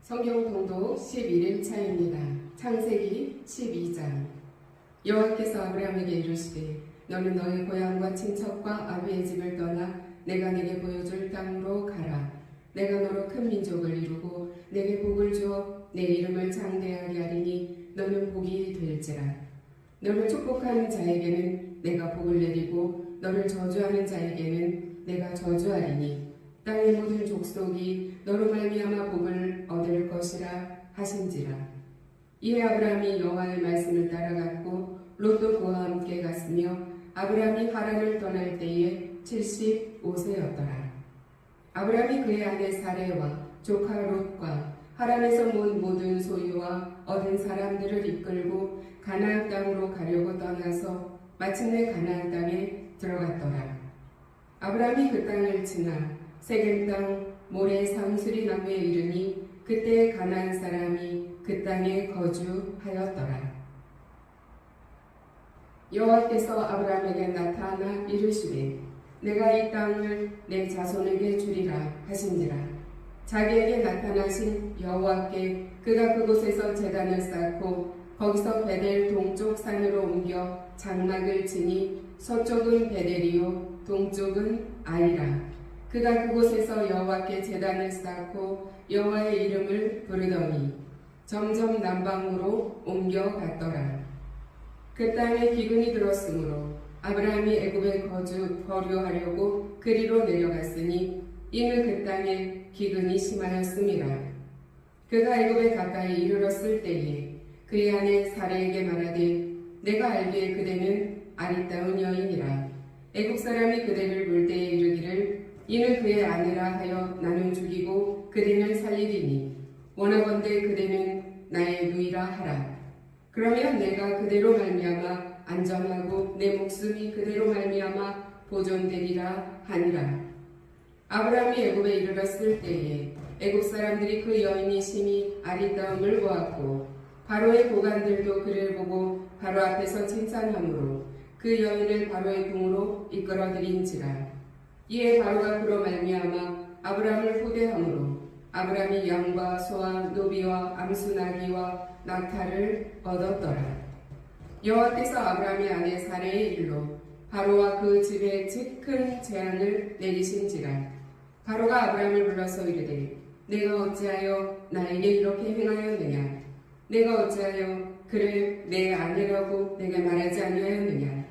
성경 통독 11일차입니다. 창세기 12장. 여호와께서 아브라함에게 이르시되 너는 너의 고향과 친척과 아비의 집을 떠나 내가 네게 보여줄 땅으로 가라. 내가 너로 큰 민족을 이루고 네게 복을 주어 내 이름을 장대하게 하리니 너는 복이 될지라. 너를 축복하는 자에게는 내가 복을 내리고 너를 저주하는 자에게는 내가 저주하리니 땅의 모든 족속이 너로 말미암아 복을 얻을 것이라 하신지라. 이에 아브라함이 여호와의 말씀을 따라갔고 롯도 그와 함께 갔으며 아브라함이 하란을 떠날 때에 75세였더라. 아브라함이 그의 아내 사레와 조카 롯과 하란에서 온 모든 소유와 얻은 사람들을 이끌고 가나안 땅으로 가려고 떠나서 마침내 가나안 땅에 들어갔더라. 아브라함이 그 땅을 지나 세겜 땅 모레 상수리 나무에 이르니 그때 가나안 사람이 그 땅에 거주하였더라. 여호와께서 아브라함에게 나타나 이르시되 내가 이 땅을 내 자손에게 주리라 하신지라. 자기에게 나타나신 여호와께 그가 그곳에서 제단을 쌓고 거기서 베델 동쪽 산으로 옮겨 장막을 치니 서쪽은 베델이요 동쪽은 아이라. 그가 그곳에서 여호와께 제단을 쌓고 여호와의 이름을 부르더니 점점 남방으로 옮겨갔더라. 그 땅에 기근이 들었으므로 아브라함이 애굽에 거류하려고 그리로 내려갔으니 이는 그 땅에 기근이 심하였음이라. 그가 애굽에 가까이 이르렀을 때에 그의 아내 사레에게 말하되 내가 알기에 그대는 아리따운 여인이라. 애굽 사람이 그대를 볼 때에 이르기를 이는 그의 아내라 하여 나는 죽이고 그대는 살리리니 원하건대 그대는 나의 누이라 하라. 그러면 내가 그대로 말미암아 안전하고 내 목숨이 그대로 말미암아 보존되리라 하니라. 아브라함이 애굽에 이르렀을 때에 애굽 사람들이 그 여인이 심히 아리따움을 보았고 바로의 고관들도 그를 보고 바로 앞에서 칭찬하므로 그 여인을 바로의 궁으로 이끌어들인지라. 이에 바로가 그로 말미암아 아브라함을 후대함으로 아브라함이 양과 소와 노비와 암수 나귀와 낙타를 얻었더라. 여호와께서 아브라함의 아내 사레의 일로 바로와 그 집에 큰 재앙을 내리신지라. 바로가 아브라함을 불러서 이르되 내가 어찌하여 나에게 이렇게 행하였느냐. 내가 어찌하여 그를 내 아내라고 내게 말하지 아니하였느냐.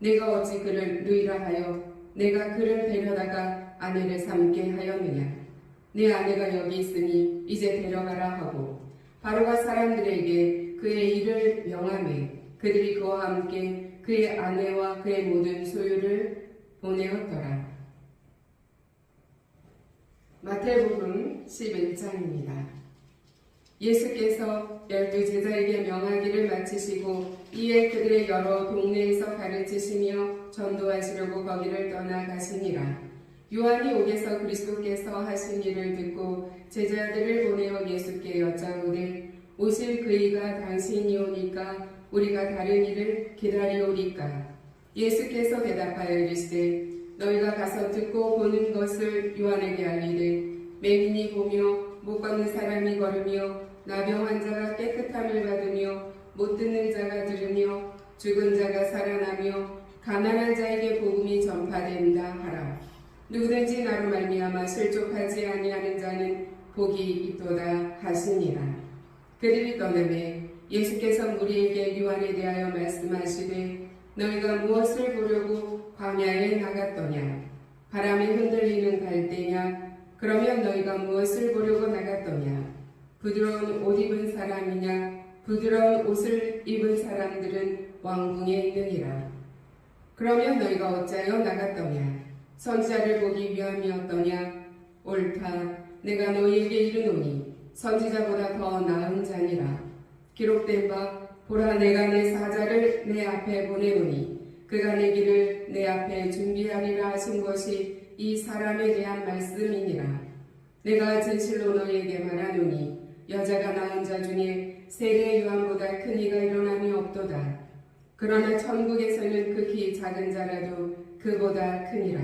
내가 어찌 그를 누이라 하여 내가 그를 데려다가 아내를 삼게 하였느냐. 내 아내가 여기 있으니 이제 데려가라 하고 바로가 사람들에게 그의 일을 명하매 그들이 그와 함께 그의 아내와 그의 모든 소유를 보내었더라. 마태복음 11장입니다. 예수께서 12제자에게 명하기를 마치시고 이에 그들의 여러 동네에서 가르치시며 전도하시려고 거기를 떠나가시니라. 요한이 옥에서 그리스도께서 하신 일을 듣고 제자들을 보내어 예수께 여짜오되 오실 그이가 당신이오니까 우리가 다른 일을 기다리오리까. 예수께서 대답하여 이르시되 너희가 가서 듣고 보는 것을 요한에게 알리되 맹인이 보며 못 걷는 사람이 걸으며 나병 환자가 깨끗함을 받으며 못 듣는 자가 들으며 죽은 자가 살아나며 가난한 자에게 복음이 전파된다 하라. 누구든지 나로 말미암아 실족하지 아니하는 자는 복이 있도다 하시니라. 그들이 떠나매 예수께서 무리에게 요한에 대하여 말씀하시되 너희가 무엇을 보려고 광야에 나갔더냐. 바람에 흔들리는 갈대냐. 그러면 너희가 무엇을 보려고 나갔더냐. 부드러운 옷 입은 사람이냐. 부드러운 옷을 입은 사람들은 왕궁에 있느니라. 그러면 너희가 어찌하여 나갔더냐. 선지자를 보기 위함이었더냐. 옳다. 내가 너희에게 이르노니 선지자보다 더 나은 자니라. 기록된 바 보라 내가 내 사자를 내 앞에 보내오니 그가 내 길을 내 앞에 준비하리라 하신 것이 이 사람에 대한 말씀이니라. 내가 진실로 너희에게 말하노니 여자가 낳은 자 중에 세례 요한보다 큰 이가 일어남이 없도다. 그러나 천국에서는 극히 작은 자라도 그보다 크니라.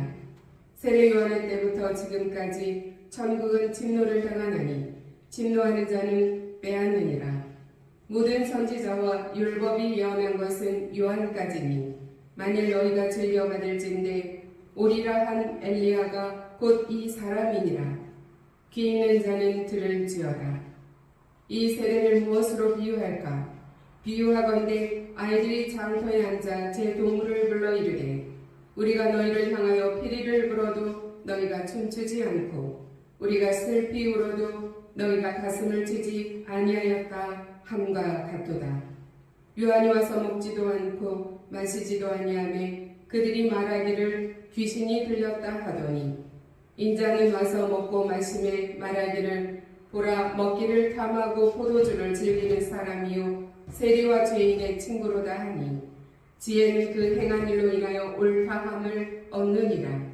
세례 요한의 때부터 지금까지 천국은 침노를 당하나니 진노하는 자는 빼앗느니라. 모든 선지자와 율법이 예언한 것은 요한까지니 만일 너희가 즐겨받을진대 오리라 한 엘리야가 곧 이 사람이니라. 귀 있는 자는 들을지어다. 이 세대를 무엇으로 비유할까? 비유하건대 아이들이 장터에 앉아 제 동물을 불러 이르되 우리가 너희를 향하여 피리를 불어도 너희가 춤추지 않고 우리가 슬피 울어도 너희가 가슴을 치지 아니하였다 함과 같도다. 유한이 와서 먹지도 않고 마시지도 아니하며 그들이 말하기를 귀신이 들렸다 하더니 인자는 와서 먹고 마시며 말하기를 보라 먹기를 탐하고 포도주를 즐기는 사람이요 세리와 죄인의 친구로다 하니 지혜는 그 행한 일로 인하여 옳다함을 얻느니라.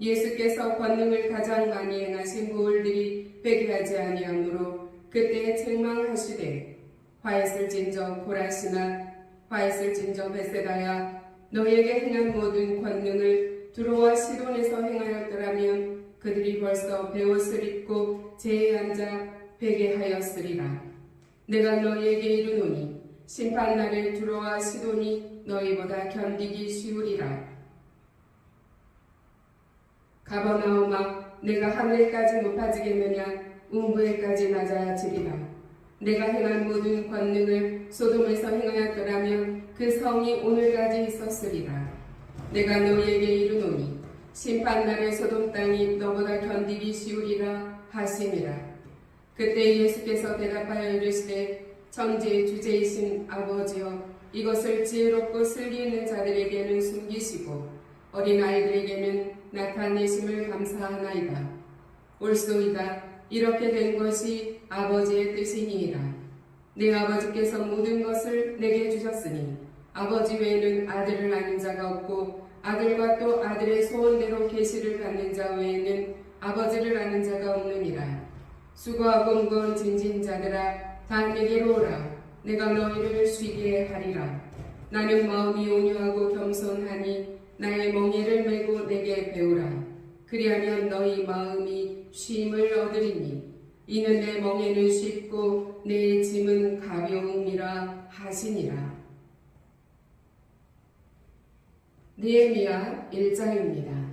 예수께서 권능을 가장 많이 행하신 부울들이 회개하지 아니하므로 그때에 책망하시되 화했을진저 고라시나 화했을진저 베세다야 너희에게 행한 모든 권능을 두로와 시돈에서 행하였더라면 그들이 벌써 베옷을 입고 제에 앉아 회개하였으리라. 내가 너희에게 이르노니 심판날에 두로와 시돈이 너희보다 견디기 쉬우리라. 가버나움아 내가 하늘까지 높아지겠느냐 음부에까지 낮아지리라. 내가 행한 모든 권능을 소돔에서 행하였더라면 그 성이 오늘까지 있었으리라. 내가 너희에게 이르노니 심판날에 소돔 땅이 너보다 견디기 쉬우리라 하시니라. 그때 예수께서 대답하여 이르시되 천지의 주제이신 아버지여 이것을 지혜롭고 슬기 있는 자들에게는 숨기시고 어린아이들에게는 나타내심을 감사하나이다. 옳소이다. 이렇게 된 것이 아버지의 뜻이니이다. 내 아버지께서 모든 것을 내게 주셨으니 아버지 외에는 아들을 아는 자가 없고 아들과 또 아들의 소원대로 계시를 받는 자 외에는 아버지를 아는 자가 없느니라. 수고하고 무거운 짐진 자들아 다 내게로 오라. 내가 너희를 쉬게 하리라. 나는 마음이 온유하고 겸손하니 나의 멍에를 메고 내게 배우라. 그리하면 너희 마음이 쉼을 얻으리니 이는 내 멍에는 쉽고 내 짐은 가벼움이라 하시니라. 느헤미야 1장입니다.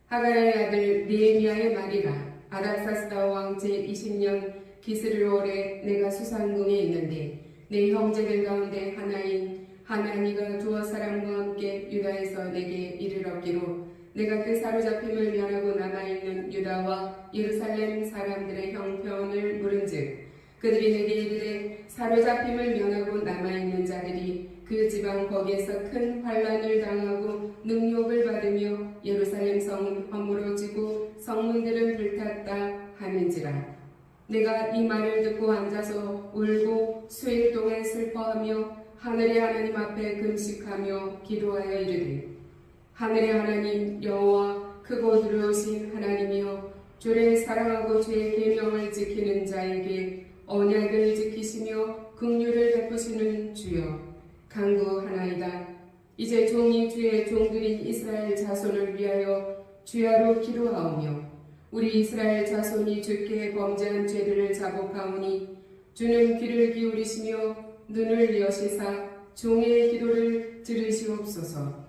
하가야의 아들 느헤미야의 말이라. 아닥사스다 왕 제20년 기스르올에 내가 수산궁에 있는데 내 형제들 가운데 하나인 하나니가 두어 사람과 함께 유다에서 내게 이르렀기로 내가 그 사로잡힘을 면하고 남아있는 유다와 예루살렘 사람들의 형편을 물은즉 그들이 내게 이르되 사로잡힘을 면하고 남아있는 자들이 그 지방 거기에서 큰 환난을 당하고 능욕을 받으며 예루살렘 성은 허물어지고 성문들은 불탔다 하는지라. 내가 이 말을 듣고 앉아서 울고 수일 동안 슬퍼하며 하늘의 하나님 앞에 금식하며 기도하여 이르되 하늘의 하나님 여호와 크고 두려우신 하나님이여 주를 사랑하고 주의 계명을 지키는 자에게 언약을 지키시며 긍휼을 베푸시는 주여 간구하나이다. 이제 종이 주의 종들인 이스라엘 자손을 위하여 주야로 기도하오며 우리 이스라엘 자손이 주께 범죄한 죄들을 자복하오니 주는 귀를 기울이시며 눈을 여시사 종의 기도를 들으시옵소서.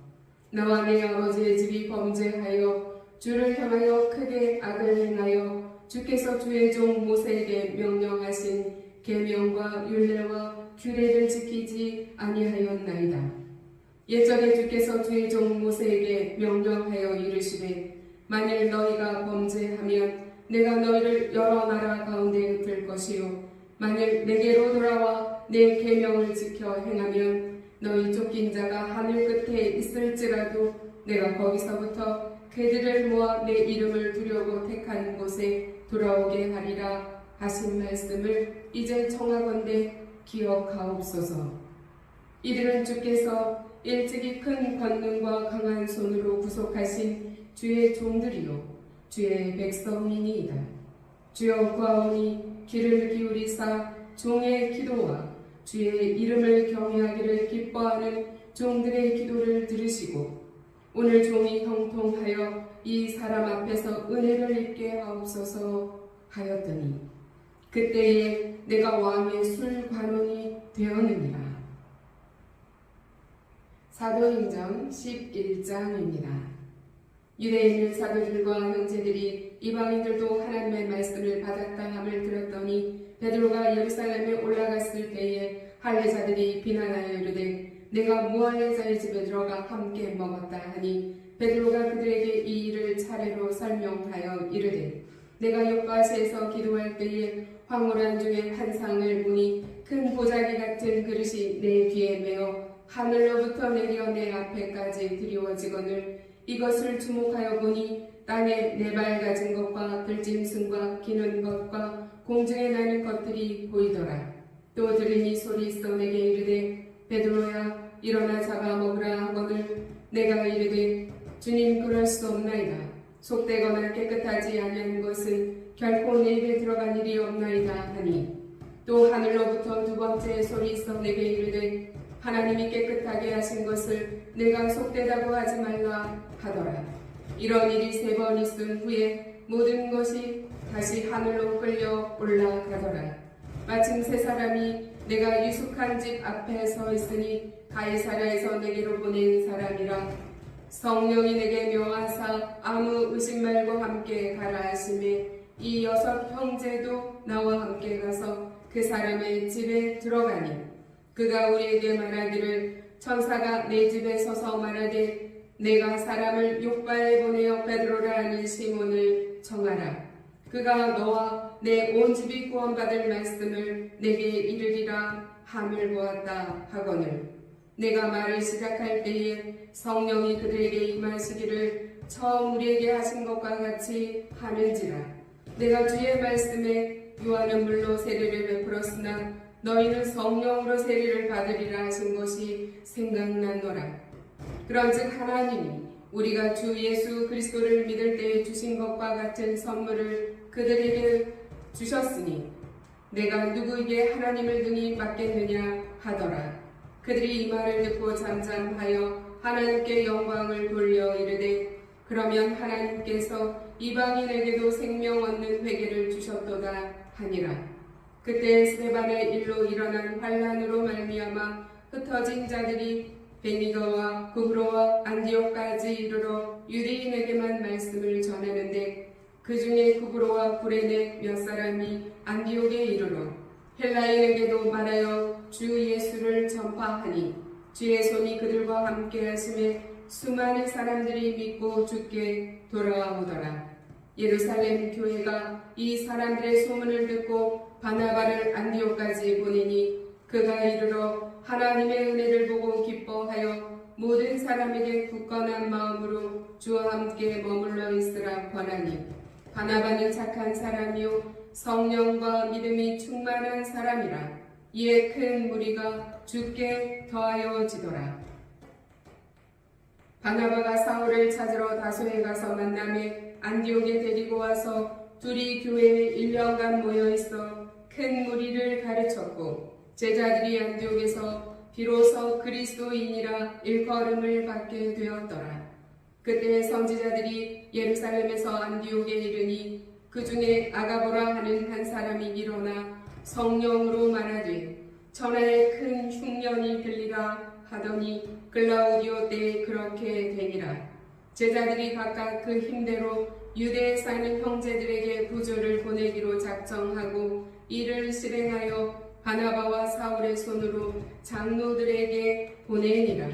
나와 내 아버지의 집이 범죄하여 주를 향하여 크게 악을 행하여 주께서 주의 종 모세에게 명령하신 계명과 율례와 규례를 지키지 아니하였나이다. 옛전에 주께서 주의 종 모세에게 명령하여 이르시되 만일 너희가 범죄하면 내가 너희를 여러 나라 가운데 흩을 것이요 만일 내게로 돌아와 내 계명을 지켜 행하면 너희 쫓긴 자가 하늘 끝에 있을지라도 내가 거기서부터 그들을 모아 내 이름을 두려고 택한 곳에 돌아오게 하리라 하신 말씀을 이제 청하건대 기억하옵소서. 이들은 주께서 일찍이 큰 권능과 강한 손으로 구속하신 주의 종들이요 주의 백성이니이다. 주여 구하오니 귀를 기울이사 종의 기도와 주의 이름을 경외하기를 기뻐하는 종들의 기도를 들으시고 오늘 종이 형통하여 이 사람 앞에서 은혜를 입게 하옵소서 하였더니 그때에 내가 왕의 술관원이 되었느니라. 사도행전 11장입니다. 유대인의 사도들과 형제들이 이방인들도 하나님의 말씀을 받았다 함을 들었더니 베드로가 예루살렘에 올라갔을 때에 할례자들이 비난하여 이르되 내가 무할례자의 집에 들어가 함께 먹었다 하니 베드로가 그들에게 이 일을 차례로 설명하여 이르되 내가 요바시에서 기도할 때에 황홀한 중에 환상을 보니 큰 보자기 같은 그릇이 내 뒤에 메어 하늘로부터 내려 내 앞에까지 드리워지거늘 이것을 주목하여 보니 땅에 네 발 가진 것과 들짐승과 기는 것과 공중에 나는 것들이 보이더라. 또 들으니 소리 있어 내게 이르되 베드로야 일어나 잡아먹으라 하거늘 내가 이르되 주님 그럴 수 없나이다. 속되거나 깨끗하지 아니한 것은 결코 내 입에 들어간 일이 없나이다 하니 또 하늘로부터 두 번째 소리 있어 내게 이르되 하나님이 깨끗하게 하신 것을 내가 속되다고 하지 말라 하더라. 이런 일이 3번 있은 후에 모든 것이 다시 하늘로 끌려 올라가더라. 마침 3사람이 내가 유숙한 집 앞에 서 있으니 가이사랴에서 내게로 보낸 사람이라. 성령이 내게 명하사 아무 의심 말고 함께 가라 하시매 이 6 형제도 나와 함께 가서 그 사람의 집에 들어가니 그가 우리에게 말하기를 천사가 내 집에 서서 말하되 내가 사람을 요바에 보내어 베드로라 하는 시몬을 정하라. 그가 너와 내 온 집이 구원받을 말씀을 내게 이르리라 함을 보았다 하거늘 내가 말을 시작할 때에 성령이 그들에게 임하시기를 처음 우리에게 하신 것과 같이 하는지라. 내가 주의 말씀에 요한은 물로 세례를 베풀었으나 너희는 성령으로 세례를 받으리라 하신 것이 생각나노라. 그런즉 하나님이 우리가 주 예수 그리스도를 믿을 때에 주신 것과 같은 선물을 그들에게 주셨으니 내가 누구에게 하나님을 등이 맡겠느냐 하더라. 그들이 이 말을 듣고 잠잠하여 하나님께 영광을 돌려 이르되 그러면 하나님께서 이방인에게도 생명 얻는 회개를 주셨도다 하니라. 그때 스데반의 일로 일어난 환란으로 말미암아 흩어진 자들이 베니가와 구브로와 안디옥까지 이르러 유대인에게만 말씀을 전하는데 그 중에 구브로와 구레네 몇 사람이 안디옥에 이르러 헬라인에게도 말하여 주 예수를 전파하니 주의 손이 그들과 함께 하심에 수많은 사람들이 믿고 주께 돌아오더라. 예루살렘 교회가 이 사람들의 소문을 듣고 바나바를 안디옥까지 보내니 그가 이르러 하나님의 은혜를 보고 기뻐하여 모든 사람에게 굳건한 마음으로 주와 함께 머물러 있으라 권하니 바나바는 착한 사람이요 성령과 믿음이 충만한 사람이라. 이에 큰 무리가 주께 더하여지더라. 바나바가 사울을 찾으러 다소에 가서 만남에 안디옥에 데리고 와서 둘이 교회에 1년간 모여있어 큰 무리를 가르쳤고 제자들이 안디옥에서 비로소 그리스도인이라 일컬음을 받게 되었더라. 그때 선지자들이 예루살렘에서 안디옥에 이르니 그 중에 아가보라 하는 한 사람이 일어나 성령으로 말하되 천하에 큰 흉년이 들리라 하더니 글라우디오 때에 그렇게 되니라. 제자들이 각각 그 힘대로 유대에 사는 형제들에게 부조를 보내기로 작정하고 이를 실행하여 바나바와 사울의 손으로 장로들에게 보내니라.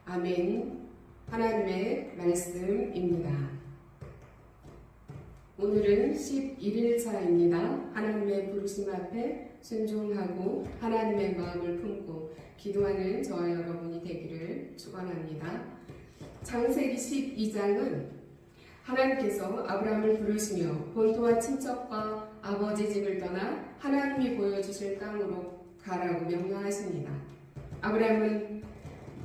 아멘. 하나님의 말씀입니다. 오늘은 11일차입니다. 하나님의 부르심 앞에 순종하고 하나님의 마음을 품고 기도하는 저와 여러분이 되기를 축원합니다. 창세기 12장은 하나님께서 아브라함을 부르시며 본토와 친척과 아버지 집을 떠나 하나님이 보여주실 땅으로 가라고 명령하십니다. 아브라함은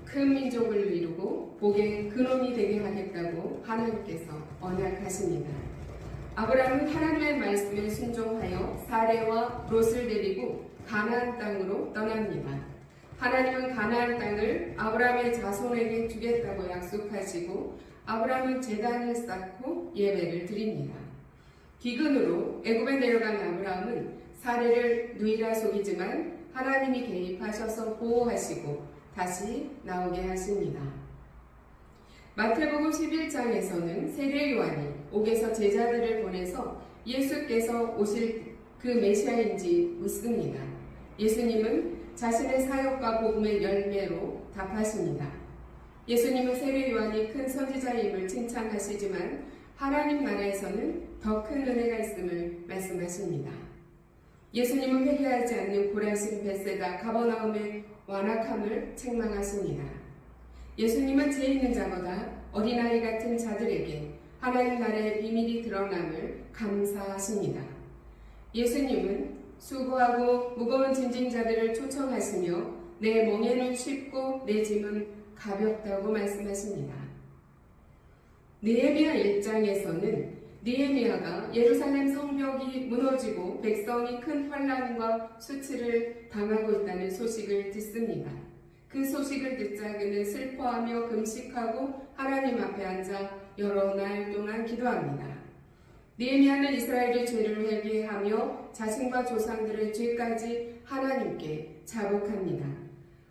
큰 민족을 이루고 복의 근원이 되게 하겠다고 하나님께서 언약하십니다. 아브라함은 하나님의 말씀에 순종하여 사레와 롯을 데리고 가나안 땅으로 떠납니다. 하나님은 가나안 땅을 아브라함의 자손에게 주겠다고 약속하시고 아브라함은 제단을 쌓고 예배를 드립니다. 기근으로 애굽에 내려간 아브라함은 사례를 누이라 속이지만 하나님이 개입하셔서 보호하시고 다시 나오게 하십니다. 마태복음 11장에서는 세례 요한이 옥에서 제자들을 보내서 예수께서 오실 그 메시아인지 묻습니다. 예수님은 자신의 사역과 복음의 열매로 답하십니다. 예수님은 세례 요한이 큰 선지자임을 칭찬하시지만 하나님 나라에서는 더 큰 은혜가 있음을 말씀하십니다. 예수님은 회개하지 않는 고라신 벳세다 가버나움의 완악함을 책망하십니다. 예수님은 죄 있는 자보다 어린아이 같은 자들에게 하나님 나라의 비밀이 드러남을 감사하십니다. 예수님은 수고하고 무거운 짐진 자들을 초청하시며 내 멍에는 쉽고 내 짐은 가볍다고 말씀하십니다. 느헤미야 1장에서는 느헤미야가 예루살렘 성벽이 무너지고 백성이 큰 환난과 수치를 당하고 있다는 소식을 듣습니다. 그 소식을 듣자 그는 슬퍼하며 금식하고 하나님 앞에 앉아 여러 날 동안 기도합니다. 느헤미야는 이스라엘의 죄를 회개하며 자신과 조상들의 죄까지 하나님께 자복합니다.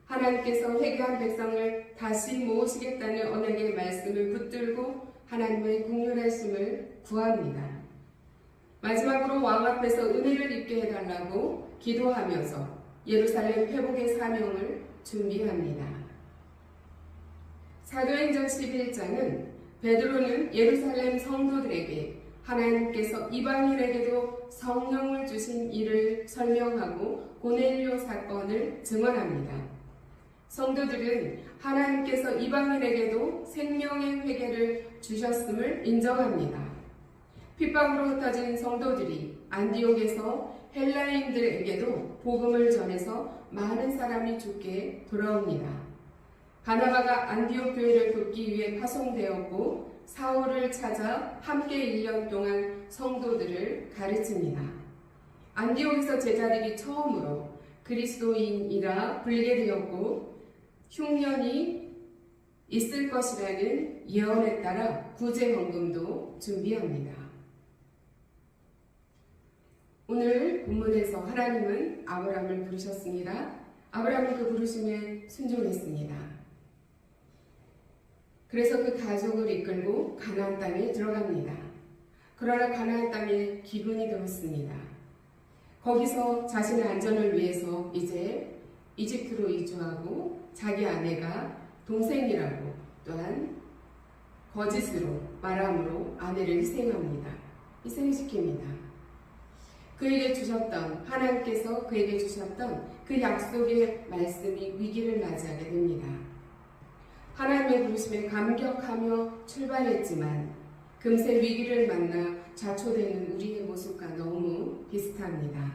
하나님께서 회개한 백성을 다시 모으시겠다는 언약의 말씀을 붙들고 하나님의 긍휼하심을 구합니다. 마지막으로 왕 앞에서 은혜를 입게 해달라고 기도하면서 예루살렘 회복의 사명을 준비합니다. 사도행전 11장은 베드로는 예루살렘 성도들에게 하나님께서 이방인에게도 성령을 주신 일을 설명하고 고넬료 사건을 증언합니다. 성도들은 하나님께서 이방인에게도 생명의 회개를 주셨음을 인정합니다. 핍박으로 흩어진 성도들이 안디옥에서 헬라인들에게도 복음을 전해서 많은 사람이 죽게 돌아옵니다. 바나바가 안디옥 교회를 돕기 위해 파송되었고 사울을 찾아 함께 1년 동안 성도들을 가르칩니다. 안디옥에서 제자들이 처음으로 그리스도인이라 불리게 되었고 흉년이 있을 것이라는 예언에 따라 구제헌금도 준비합니다. 오늘 본문에서 하나님은 아브라함을 부르셨습니다. 아브라함은 그 부르심에 순종했습니다. 그래서 그 가족을 이끌고 가나안 땅에 들어갑니다. 그러나 가나안 땅에 기근이 들었습니다. 거기서 자신의 안전을 위해서 이제 이집트로 이주하고 자기 아내가 동생이라고 또한 거짓으로 말함으로 아내를 희생시킵니다. 하나님께서 그에게 주셨던 그 약속의 말씀이 위기를 맞이하게 됩니다. 하나님의 부르심에 감격하며 출발했지만 금세 위기를 만나 좌초되는 우리의 모습과 너무 비슷합니다.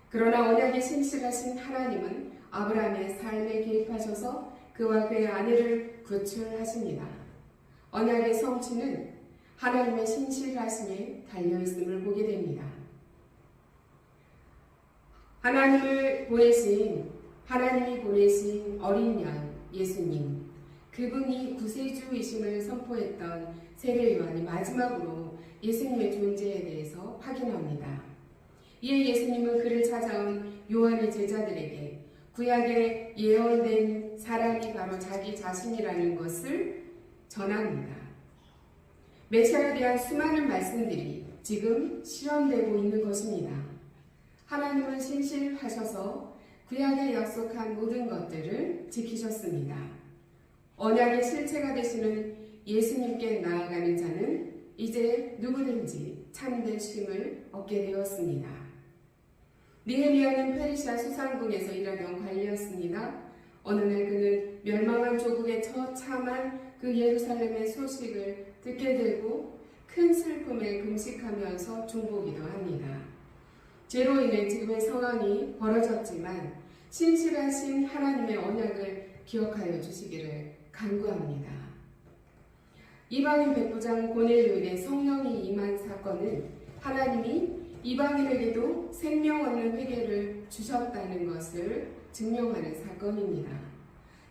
그러나 언약이 신실하신 하나님은 아브라함의 삶에 개입하셔서 그와 그의 아내를 구출하십니다. 언약의 성취는 하나님의 신실하심에 달려있음을 보게 됩니다. 하나님이 보내신 어린 양 예수님, 그분이 구세주이심을 선포했던 세례 요한이 마지막으로 예수님의 존재에 대해서 확인합니다. 이에 예수님은 그를 찾아온 요한의 제자들에게 구약에 예언된 사람이 바로 자기 자신이라는 것을 전합니다. 메시아에 대한 수많은 말씀들이 지금 실현되고 있는 것입니다. 하나님은 신실하셔서 구약에 약속한 모든 것들을 지키셨습니다. 언약의 실체가 되시는 예수님께 나아가는 자는 이제 누구든지 참된 쉼을 얻게 되었습니다. 느헤미야는 페르시아 수상궁에서 일하던 관리였습니다. 어느 날 그는 멸망한 조국에 처참한 그 예루살렘의 소식을 듣게 되고 큰 슬픔에 금식하면서 중보기도 합니다. 죄로 인해 지금의 상황이 벌어졌지만 신실하신 하나님의 언약을 기억하여 주시기를 간구합니다. 이방인 백부장 고넬료에게 성령이 임한 사건은 하나님이 이방인에게도 생명 얻는 회개를 주셨다는 것을 증명하는 사건입니다.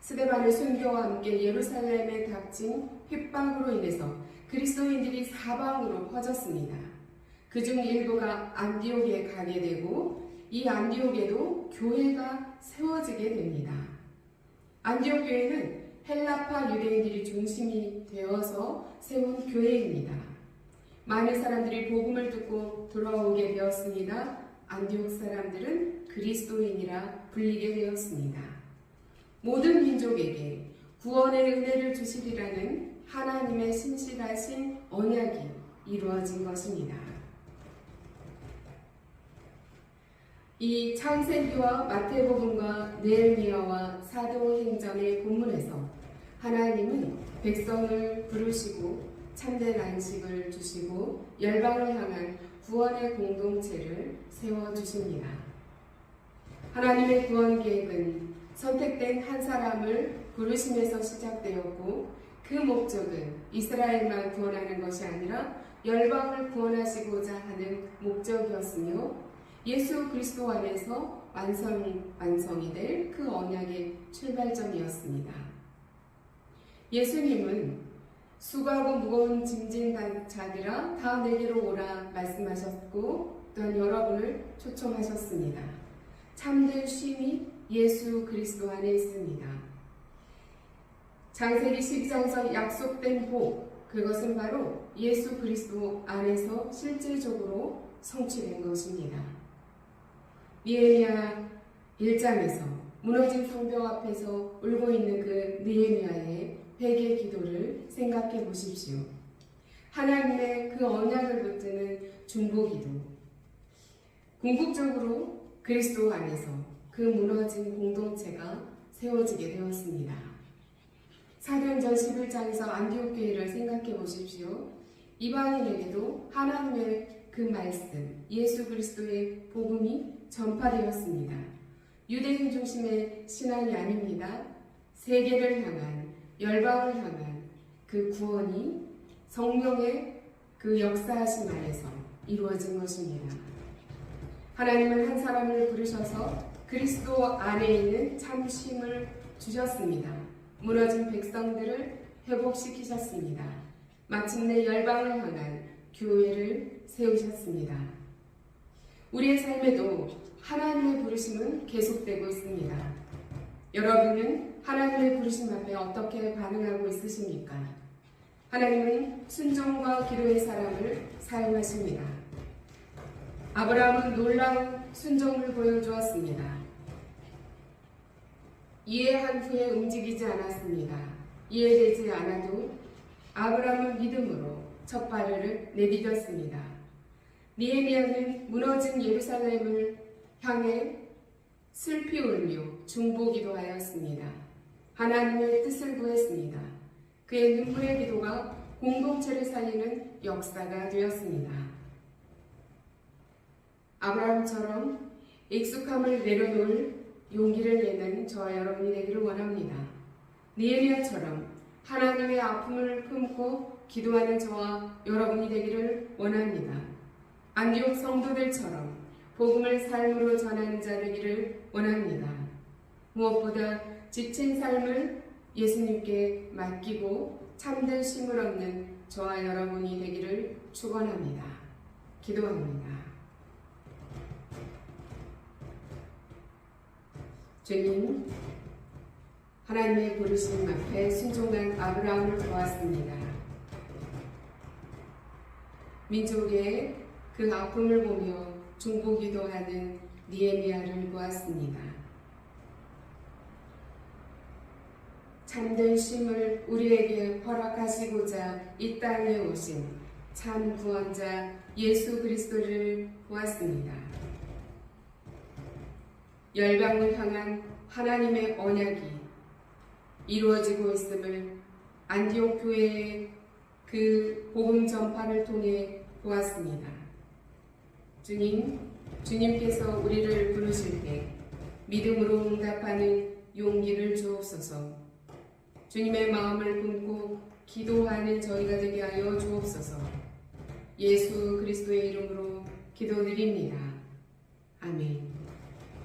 스데반의 순교와 함께 예루살렘에 닥친 핍박으로 인해서 그리스도인들이 사방으로 퍼졌습니다. 그중 일부가 안디옥에 가게 되고 이 안디옥에도 교회가 세워지게 됩니다. 안디옥 교회는 헬라파 유대인들이 중심이 되어서 세운 교회입니다. 많은 사람들이 복음을 듣고 돌아오게 되었습니다. 안디옥 사람들은 그리스도인이라 불리게 되었습니다. 모든 민족에게 구원의 은혜를 주시리라는 하나님의 신실하신 언약이 이루어진 것입니다. 이 창세기와 마태복음과 느헤미야와 사도행전의 본문에서 하나님은 백성을 부르시고 참된 안식을 주시고 열방을 향한 구원의 공동체를 세워주십니다. 하나님의 구원 계획은 선택된 한 사람을 부르심에서 시작되었고 그 목적은 이스라엘만 구원하는 것이 아니라 열방을 구원하시고자 하는 목적이었으며 예수 그리스도 안에서 완성이 될 그 언약의 출발점이었습니다. 예수님은 수고하고 무거운 짐진 자들아 다 내게로 오라 말씀하셨고 또한 여러분을 초청하셨습니다. 참된 쉼이 예수 그리스도 안에 있습니다. 창세기 12장에서 약속된 복, 그것은 바로 예수 그리스도 안에서 실질적으로 성취된 것입니다. 느헤미야 1장에서 무너진 성벽 앞에서 울고 있는 그 느헤미야의 회개 기도를 생각해 보십시오. 하나님의 그 언약을 붙드는 중보기도, 궁극적으로 그리스도 안에서 그 무너진 공동체가 세워지게 되었습니다. 사도행전 11장에서 안디옥 교회를 생각해 보십시오. 이방인에게도 하나님의 그 말씀, 예수 그리스도의 복음이 전파되었습니다. 유대인 중심의 신앙이 아닙니다. 세계를 향한, 열방을 향한 그 구원이 성령의 그 역사하심 안에서 이루어진 것입니다. 하나님은 한 사람을 부르셔서 그리스도 안에 있는 참심을 주셨습니다. 무너진 백성들을 회복시키셨습니다. 마침내 열방을 향한 교회를 세우셨습니다. 우리의 삶에도 하나님의 부르심은 계속되고 있습니다. 여러분은 하나님의 부르심 앞에 어떻게 반응하고 있으십니까? 하나님은 순종과 기도의 사람을 사용하십니다. 아브라함은 놀라운 순종을 보여주었습니다. 이해한 후에 움직이지 않았습니다. 이해되지 않아도 아브라함은 믿음으로 첫 발을 내디뎠습니다. 느헤미야는 무너진 예루살렘을 향해 슬피 울며 중보기도하였습니다. 하나님의 뜻을 구했습니다. 그의 눈물의 기도가 공동체를 살리는 역사가 되었습니다. 아브라함처럼 익숙함을 내려놓을 용기를 내는 저와 여러분이 되기를 원합니다. 느헤미야처럼 하나님의 아픔을 품고 기도하는 저와 여러분이 되기를 원합니다. 안디옥 성도들처럼 복음을 삶으로 전하는 자 되기를 원합니다. 무엇보다 지친 삶을 예수님께 맡기고 참된 쉼을 얻는 저와 여러분이 되기를 축원합니다. 기도합니다. 주님, 하나님의 부르심 앞에 순종한 아브라함을 보았습니다. 민족의 그 아픔을 보며 중보기도하는 느헤미야를 보았습니다. 참된 쉼을 우리에게 허락하시고자 이 땅에 오신 참 구원자 예수 그리스도를 보았습니다. 열방을 향한 하나님의 언약이 이루어지고 있음을 안디옥 교회의 그 복음 전파를 통해 보았습니다. 주님께서 우리를 부르실 때 믿음으로 응답하는 용기를 주옵소서. 주님의 마음을 품고 기도하는 저희가 되게 하여 주옵소서. 예수 그리스도의 이름으로 기도드립니다. 아멘.